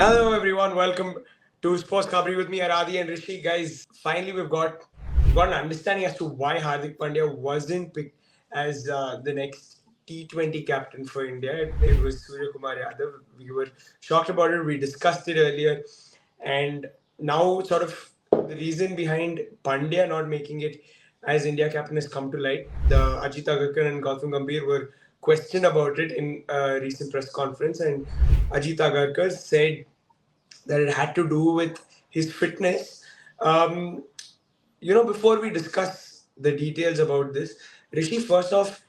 Hello everyone, welcome to Sports Khabri with me, Aradi and Rishi. Guys, finally we've got an understanding as to why Hardik Pandya wasn't picked as the next T20 captain for India. It was Suryakumar Yadav. We were shocked about it. We discussed it earlier, and now sort of the reason behind Pandya not making it as India captain has come to light. The Ajit Agarkar and Gautam Gambhir were questioned about it in a recent press conference, and Ajit Agarkar said that it had to do with his fitness. Um, Before we discuss the details about this, Rishi, first off,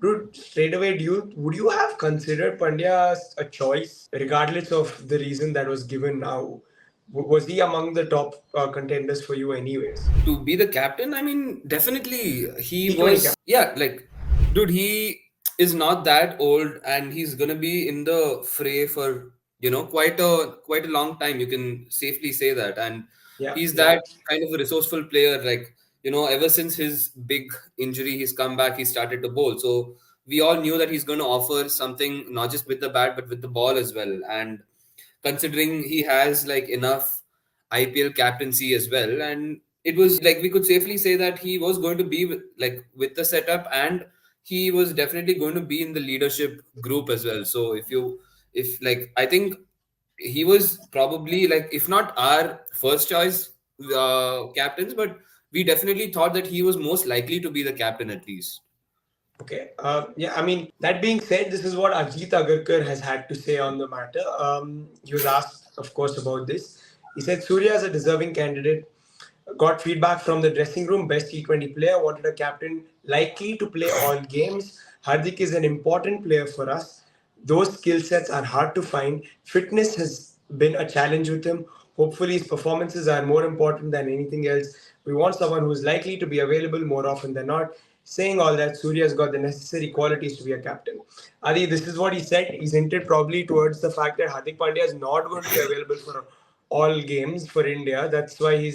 dude, straight away, would you have considered Pandya as a choice, regardless of the reason that was given now? Was he among the top contenders for you, anyways? To be the captain, I mean, definitely he T20 was. captain. Yeah, like, dude, he is not that old, and he's gonna be in the fray for quite a long time. You can safely say that, and Yeah, he's yeah. that kind of a resourceful player. Like, ever since his big injury, he's come back. He started to bowl, so we all knew that he's going to offer something not just with the bat but with the ball as well. And considering he has like enough IPL captaincy as well, and it was like we could safely say that he was going to be with the setup, and he was definitely going to be in the leadership group as well. So if like I think he was probably like if not our first choice captains, but we definitely thought that he was most likely to be the captain at least. Okay. Yeah, I mean, that being said, this is what Ajit Agarkar has had to say on the matter. He was asked, of course, about this. He said Surya is a deserving candidate. Got feedback from the dressing room. Best T20 player. Wanted a captain likely to play all games. Hardik is an important player for us. Those skill sets are hard to find. Fitness has been a challenge with him. Hopefully, his performances are more important than anything else. We want someone who's likely to be available more often than not. Saying all that, Surya's got the necessary qualities to be a captain. Adi, this is what he said. He's hinted probably towards the fact that Hardik Pandya is not going to be available for all games for India. That's why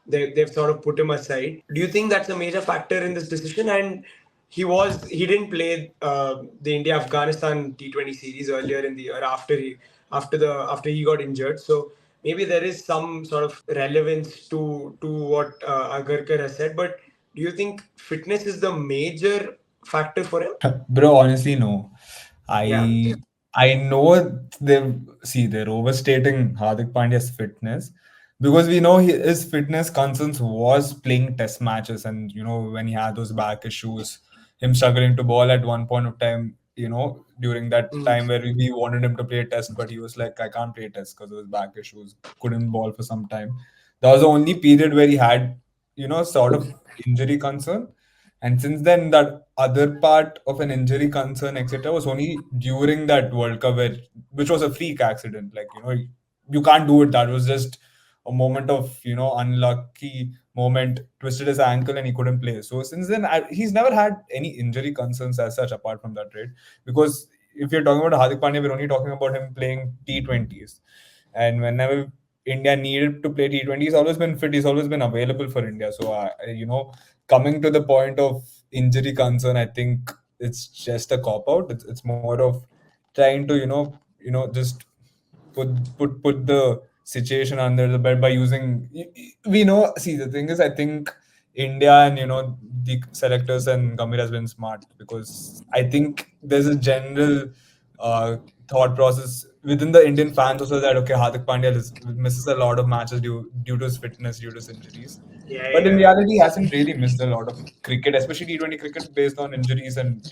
they've sort of put him aside. Do you think that's a major factor in this decision? And he didn't play the India Afghanistan T20 series earlier in the year after he got injured. So maybe there is some sort of relevance to what Agarkar has said. But do you think fitness is the major factor for him? Bro, honestly, no. Yeah. I know they're overstating Hardik Pandya's fitness because we know his fitness concerns was playing test matches, and when he had those back issues, him struggling to ball at one point of time, during that Mm. time where we wanted him to play test, but he was like, I can't play test because of his back issues, couldn't ball for some time. That was the only period where he had, sort of injury concern. And since then, that other part of an injury concern, etc., was only during that World Cup, which was a freak accident. Like, you can't do it. That was just a moment of, unlucky moment, twisted his ankle and he couldn't play. So since then, he's never had any injury concerns as such apart from that, right? Because if you're talking about Hardik Pandya, we're only talking about him playing T20s. And whenever India needed to play T20, he's always been fit. He's always been available for India. So, coming to the point of injury concern, I think it's just a cop out. It's more of trying to just put the situation under the bed by using. We know. See, the thing is, I think India and the selectors and Gambhir has been smart because I think there's a general uh, thought process within the Indian fans also that okay, Hardik Pandya misses a lot of matches due to his fitness, due to his injuries. Yeah, But in yeah. reality, he hasn't really missed a lot of cricket, especially T20 cricket, based on injuries and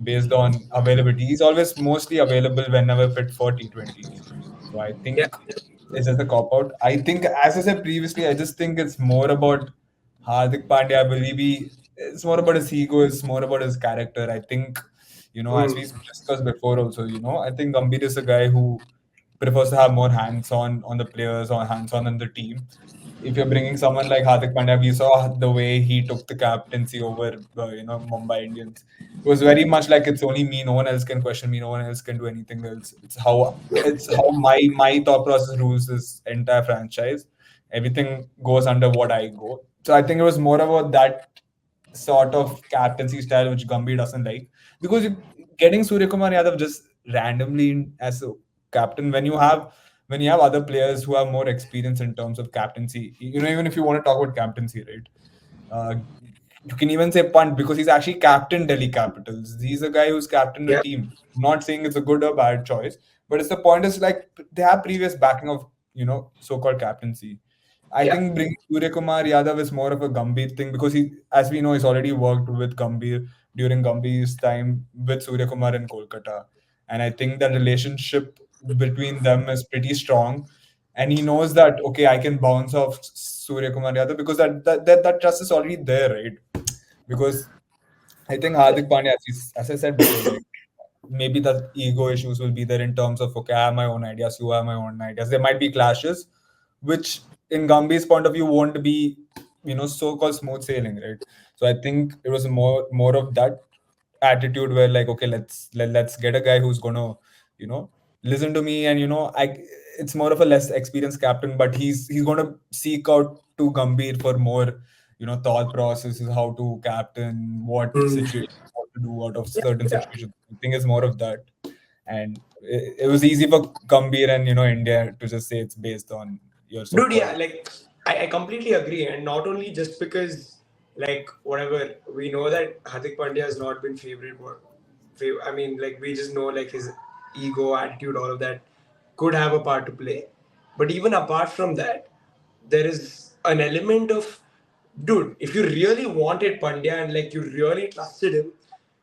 based on availability. He's always mostly available whenever fit for T20. So I Yeah. think it's just a cop out. I think, as I said previously, I just think it's more about Hardik Pandya. I believe it's more about his ego, it's more about his character. I think, as we Mm. discussed before, also, I think Gambhir is a guy who prefers to have more hands on the players or hands on in the team. If you're bringing someone like Hardik Pandya, we saw the way he took the captaincy over, Mumbai Indians. It was very much like it's only me. No one else can question me. No one else can do anything else. It's how my thought process rules this entire franchise. Everything goes under what I go. So I think it was more about that sort of captaincy style which Gambhir doesn't like because getting Suryakumar Yadav just randomly as a captain when you have when you have other players who have more experience in terms of captaincy, even if you want to talk about captaincy, right? Uh, you can even say punt because he's actually captain Delhi Capitals. He's a guy who's captained a Yeah, team. I'm not saying it's a good or bad choice, but it's the point is like they have previous backing of so-called captaincy. I yeah. think bringing Suryakumar Yadav is more of a Gambhir thing because as we know, he's already worked with Gambhir during Gambhir's time with Suryakumar in Kolkata, and I think the relationship between them is pretty strong. And he knows that okay, I can bounce off Suryakumar Yadav because that trust is already there, right? Because I think Hardik Pandya, as I said before, like maybe the ego issues will be there in terms of okay, I have my own ideas, you have my own ideas. There might be clashes, which in Gambhir's point of view won't be so-called smooth sailing, right? So I think it was more of that attitude where like okay, let's get a guy who's gonna you know listen to me, and I it's more of a less experienced captain, but he's gonna seek out to Gambhir for more thought processes, how to captain, what Mm. situation, what to do out of certain Yeah. situations. I think it's more of that, and it was easy for Gambhir and India to just say it's based on your Dude, yeah, so-called. like I completely agree, and not only just because like whatever we know that Hardik Pandya has not been favorite. I mean, like we just know like his ego, attitude, all of that could have a part to play. But even apart from that, there is an element of, dude, if you really wanted Pandya and like you really trusted him,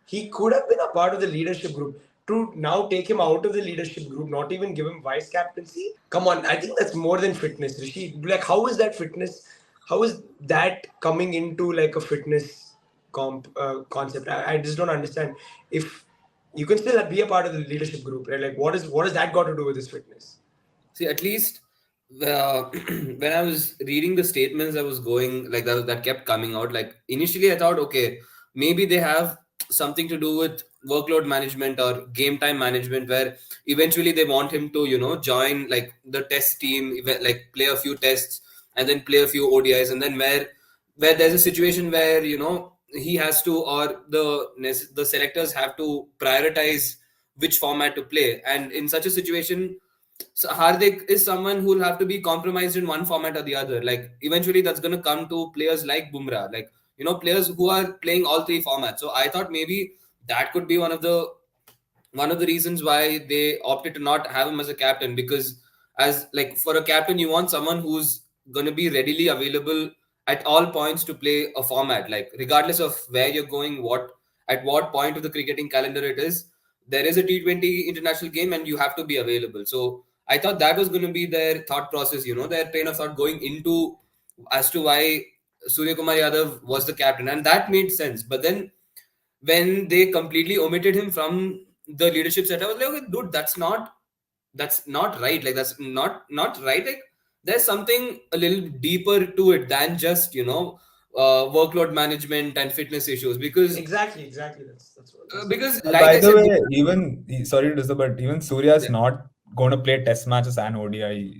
he could have been a part of the leadership group. To now take him out of the leadership group, not even give him vice captaincy. Come on, I think that's more than fitness, Rishi. Like, how is that fitness? How is that coming into like a fitness concept? I just don't understand. If you can still be a part of the leadership group, right? Like, what has that got to do with this fitness? See, at least when I was reading the statements that was going like that kept coming out. Like initially, I thought, okay, maybe they have something to do with workload management or game time management, where eventually they want him to, join like the test team, like play a few tests and then play a few ODIs, and then where there's a situation where he has to, or the selectors have to prioritize which format to play, and in such a situation, so Hardik is someone who will have to be compromised in one format or the other. Like eventually, that's going to come to players like Bumrah, like players who are playing all three formats. So I thought maybe that could be one of the reasons why they opted to not have him as a captain, because as like for a captain you want someone who's going to be readily available at all points to play a format, like regardless of where you're going, what point of the cricketing calendar it is, there is a T20 international game and you have to be available. So I thought that was going to be their thought process, their train of thought going into as to why Surya Kumar Yadav was the captain, and that made sense. But then when they completely omitted him from the leadership set, I was like, okay, dude, that's not right. Like that's not right. Like there's something a little deeper to it than just workload management and fitness issues. Because Exactly, exactly. That's what. because like By I the said, way, sorry to disturb, but even Surya is yeah, not going to play test matches and ODI,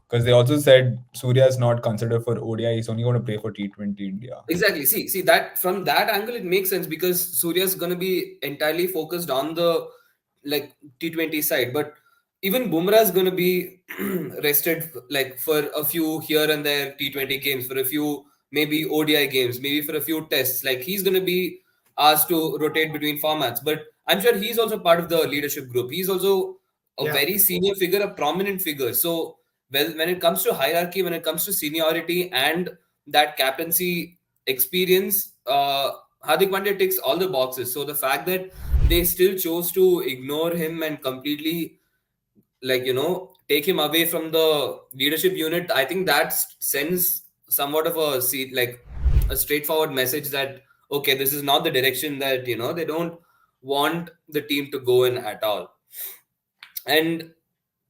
because they also said Surya is not considered for ODI. He's only going to play for T20 India. exactly. See that from that angle, it makes sense because Surya's gonna be entirely focused on the like T20 side, but even Bumrah's gonna be rested like for a few here and there T20 games, for a few maybe ODI games, maybe for a few tests. Like he's gonna be asked to rotate between formats, but I'm sure he's also part of the leadership group. He's also a Yeah, very senior figure, a prominent figure. So well, when it comes to hierarchy, when it comes to seniority and that captaincy experience, Hardik Pandya ticks all the boxes. So the fact that they still chose to ignore him and completely, like, take him away from the leadership unit, I think that sends somewhat of like a straightforward message that, okay, this is not the direction that, they don't want the team to go in at all. And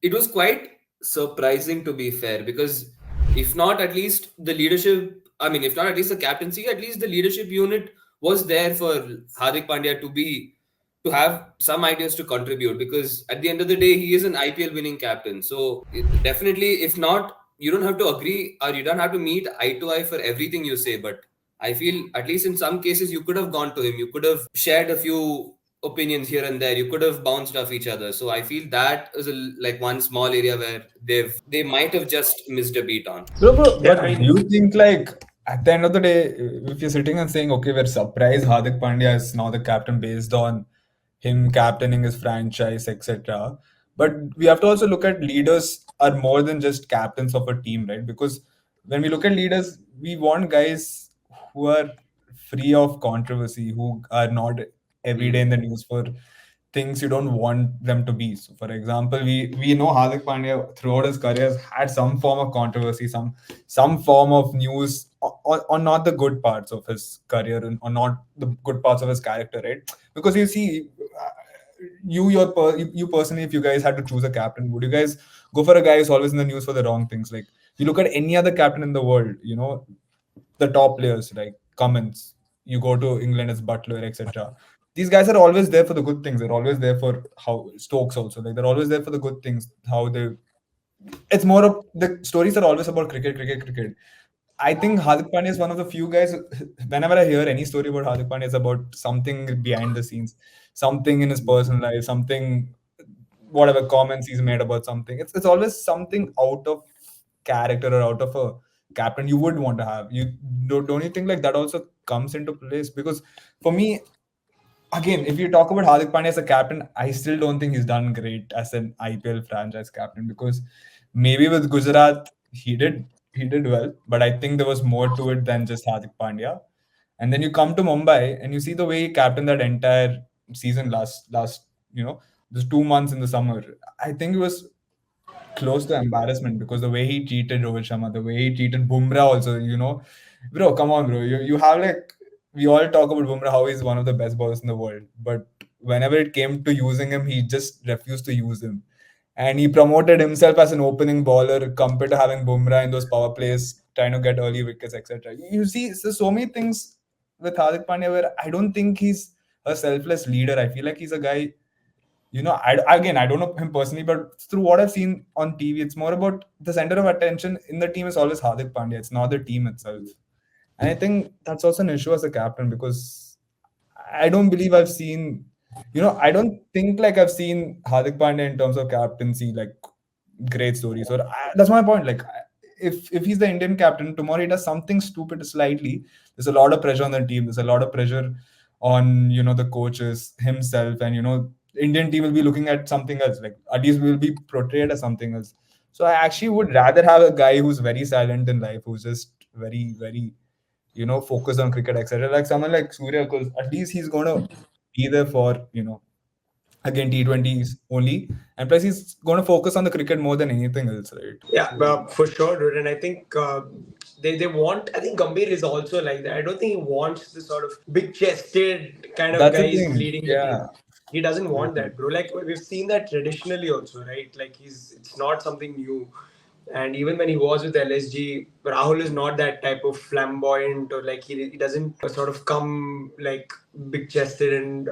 it was quite surprising, to be fair, because if not at least the leadership, I mean, if not at least the captaincy, at least the leadership unit was there for Hardik Pandya to have some ideas to contribute, because at the end of the day he is an IPL winning captain. So definitely, if not, you don't have to agree or you don't have to meet eye to eye for everything you say, but I feel at least in some cases you could have gone to him, you could have shared a few opinions here and there. You could have bounced off each other. So I feel that is like one small area where they might have just missed a beat on. Yeah, But I do mean, you think, like, at the end of the day, if you're sitting and saying, okay, we're surprised Hardik Pandya is now the captain based on him captaining his franchise, etc. But we have to also look at leaders are more than just captains of a team, right? Because when we look at leaders, we want guys who are free of controversy, who are not every day Hmm. in the news for things you don't want them to be. So, for example, we know Hardik Pandya throughout his career has had some form of controversy, some form of news on not the good parts of his career and on not the good parts of his character, right? Because you see, you personally, if you guys had to choose a captain, would you guys go for a guy who's always in the news for the wrong things? Like you look at any other captain in the world, the top players like Cummins, you go to England as Butler, etc. These guys are always there for the good things. They're always there for how Stokes also, like they're always there for the good things. How they, it's more of the stories are always about cricket, cricket, cricket. I think Hardik Pandya is one of the few guys. Whenever I hear any story about Hardik Pandya, it's about something behind the scenes, something in his personal life, something, whatever comments he's made about something. It's always something out of character or out of a captain you would want to have. You don't you think like that also comes into place? Because for me, again, if you talk about Hardik Pandya as a captain, I still don't think he's done great as an IPL franchise captain because maybe with Gujarat he did well, but I think there was more to it than just Hardik Pandya. And then you come to Mumbai and you see the way he captained that entire season last those 2 months in the summer. I think it was close to embarrassment because the way he treated Rohit Sharma, the way he treated Bumrah also, bro, come on, bro. You have like we all talk about Bumrah how he's one of the best bowlers in the world, but whenever it came to using him, he just refused to use him. And he promoted himself as an opening bowler compared to having Bumrah in those power plays, trying to get early wickets, etc. You see, so many things with Hardik Pandya where I don't think he's a selfless leader. I feel like he's a guy I don't know him personally, but through what I've seen on TV, it's more about the center of attention in the team is always Hardik Pandya. It's not the team itself. And I think that's also an issue as a captain because I don't believe I've seen, I don't think like I've seen Hardik Pandya in terms of captaincy, like great stories. Or that's my point. Like, if he's the Indian captain tomorrow, he does something stupid slightly. There's a lot of pressure on the team. There's a lot of pressure on the coaches himself, and Indian team will be looking at something else. Like at least will be portrayed as something else. So I actually would rather have a guy who's very silent in life, who's just very, very focused on cricket, etc. Like someone like Surya, because at least he's gonna be there for again T20s only, and plus he's gonna focus on the cricket more than anything else, right? yeah, So for sure, dude. And I think they want. I think Gambhir is also like that. I don't think he wants the sort of big chested kind of that's the guys thing. leading the Yeah. team. He doesn't Very want true. that, bro. Like we've seen that traditionally also, right? Like it's not something new. And even when he was with LSG, Rahul is not that type of flamboyant or like he doesn't sort of come like big chested and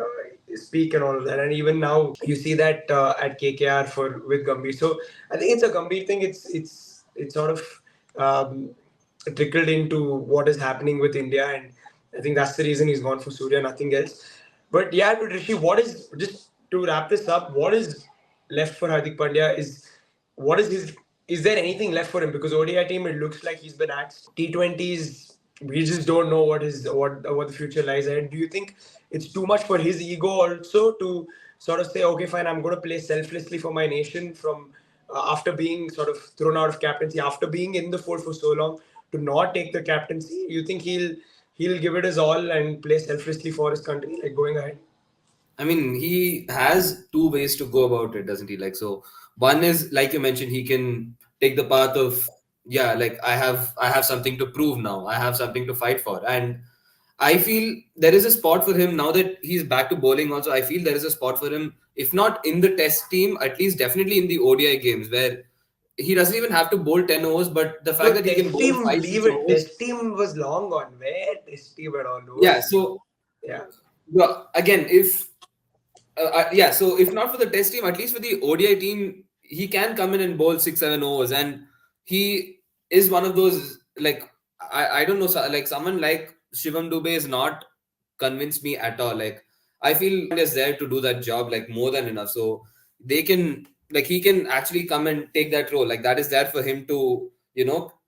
speak and all of that. And even now you see that at KKR for with Gambhir. So I think it's a Gambhir thing. It's sort of um, trickled into what is happening with India, and I think that's the reason he's gone for Surya, nothing else. But yeah, to Rishi, what is just to wrap this up? What is left for Hardik Pandya? What is his? Is there anything left for him? Because ODI team, it looks like he's been axed. T20s, we just don't know what the future lies ahead. Do you think it's too much for his ego also to sort of say, okay, fine, I'm going to play selflessly for my nation from after being sort of thrown out of captaincy, after being in the fold for so long, to not take the captaincy? You think he'll give it his all and play selflessly for his country, like going ahead? I mean, he has two ways to go about it, doesn't he? Like, so one is like you mentioned, he can take the path of, yeah, like I have something to prove now. I have something to fight for. And I feel there is a spot for him now that he's back to bowling also. I feel there is a spot for him, if not in the test team, at least definitely in the ODI games where he doesn't even have to bowl 10 overs, but the fact Bro, that he can test bowl team, five, leave six it. overs. Test team was long gone. Where test team at all Yeah. those? So, Yeah. well, again, if yeah, so if not for the test team, at least for the ODI team, he can come in and bowl 6, 7 overs, and he is one of those like I don't know, like someone like Shivam Dubey is not convinced me at all. Like I feel Pandya is there to do that job like more than enough. So they can like he can actually come and take that role. Like that is there for him to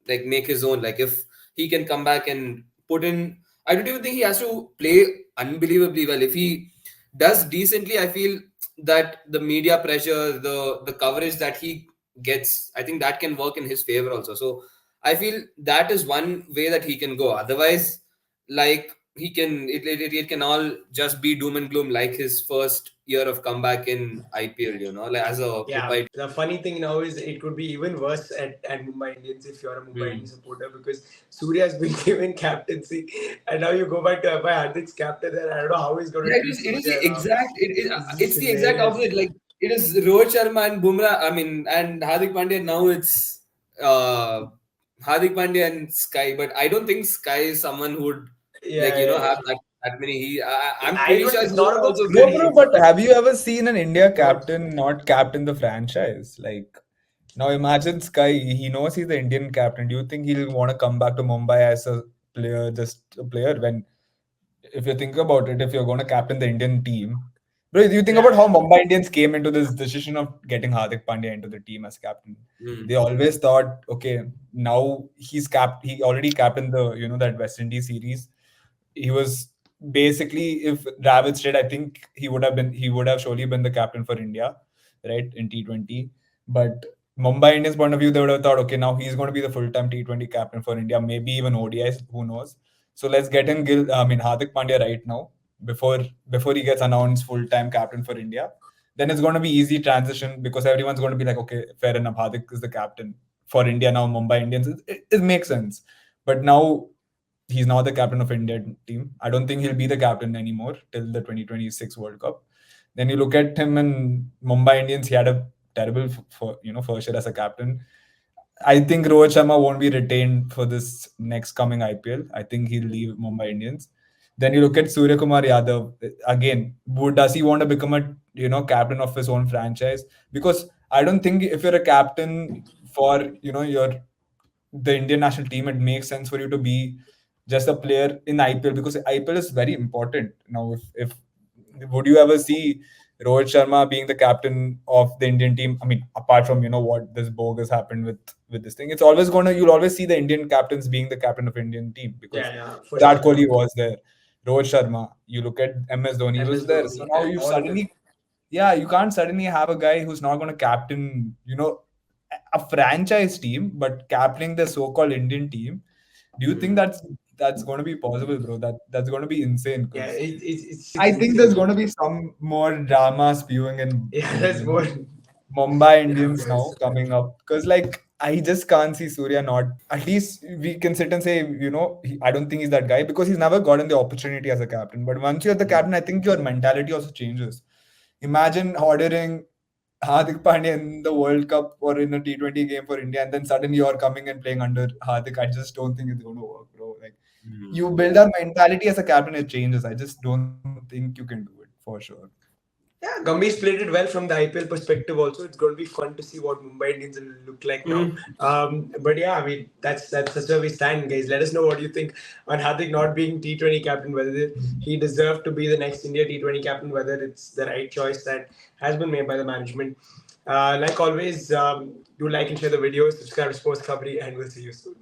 like make his own. Like if he can come back and put in, I don't even think he has to play unbelievably well. If he does decently, I feel that the media pressure, the coverage that he gets, I think that can work in his favor also. So I feel that is one way that he can go. Otherwise, like he can it can all just be doom and gloom like his first year of comeback in IPL, like as a Yeah, Mumbai. the funny thing now is it could be even worse at Mumbai Indians if you're a Mumbai Hmm. Indians supporter, because Surya has been given captaincy and now you go back to by Hardik's captain and I don't know how he's going Yeah, to it treat is. It is Surya the now. exact. It's just It's the exact hilarious. opposite. Like it is Rohit Sharma and Bumrah. I mean, and Hardik Pandya. Now it's uh, Hardik Pandya and Sky. But I don't think Sky is someone who would Yeah, yeah, have that many. I'm I pretty don't. sure It's he would not about also No, be. bro, Sky. but have you ever seen an India Not. captain not captain the franchise? Like, now imagine Sky, he knows he's the Indian captain. Do you think he'll want to come back to Mumbai as a player, just a player? When, if you think about it, if you're going to captain the Indian team, bro, do you think about Yeah, how Mumbai Indians came into this decision of getting Hardik Pandya into the team as captain? Hmm. They always thought, okay, now he already captained the, that West Indies series. He was basically, if Dravid stayed, I think he would have surely been the captain for India, right, in T20. But Mumbai Indians point of view, they would have thought, okay, now he's going to be the full-time T20 captain for India, maybe even ODIs, who knows. So let's get in Hardik Pandya right now before he gets announced full-time captain for India. Then it's going to be easy transition because everyone's going to be like, okay, fair enough, Hardik is the captain for India now, Mumbai Indians. It makes sense. But now he's now the captain of Indian team. I don't think he'll be the captain anymore till the 2026 World Cup. Then you look at him in Mumbai Indians, he had a terrible first year as a captain. I think Rohit Sharma won't be retained for this next coming IPL. I think he'll leave Mumbai Indians. Then you look at Suryakumar Yadav again. Does he want to become a captain of his own franchise? Because I don't think if you're a captain for your the Indian national team, it makes sense for you to be just a player in IPL because IPL is very important. Now, if would you ever see Rohit Sharma being the captain of the Indian team? I mean, apart from what this bogus happened with this thing, it's always you'll always see the Indian captains being the captain of Indian team because yeah, yeah, for Virat sure. Kohli was there, Rohit Sharma. You look at MS Dhoni, he MS was there. So Dhoni now and you all of them. suddenly, yeah, you can't suddenly have a guy who's not going to captain, a franchise team, but captaining the so-called Indian team. Do you think Mm. that's going to be possible, bro? That's going to be insane Yeah, because it's I think there's insane. going to be some more drama spewing in Yeah, that's more. Mumbai Yeah, Indians now boys. coming up because like I just can't see Surya not. At least we can sit and say I don't think he's that guy because he's never gotten the opportunity as a captain. But once you're the captain, I think your mentality also changes. Imagine ordering Hardik Pandya in the World Cup or in a T20 game for India, and then suddenly you're coming and playing under Hardik. I just don't think it's going to work, bro. Like you build a mentality as a captain, it changes. I just don't think you can do it for sure. Yeah, Gumby's played it well from the IPL perspective. Also, it's going to be fun to see what Mumbai Indians will look like now. Hmm. But yeah, I mean that's where we stand, guys. Let us know what you think on Hardik not being T20 captain. Whether he deserved to be the next India T20 captain. Whether it's the right choice that has been made by the management. Like always, do like and share the video, subscribe to Sports Covery, and we'll see you soon.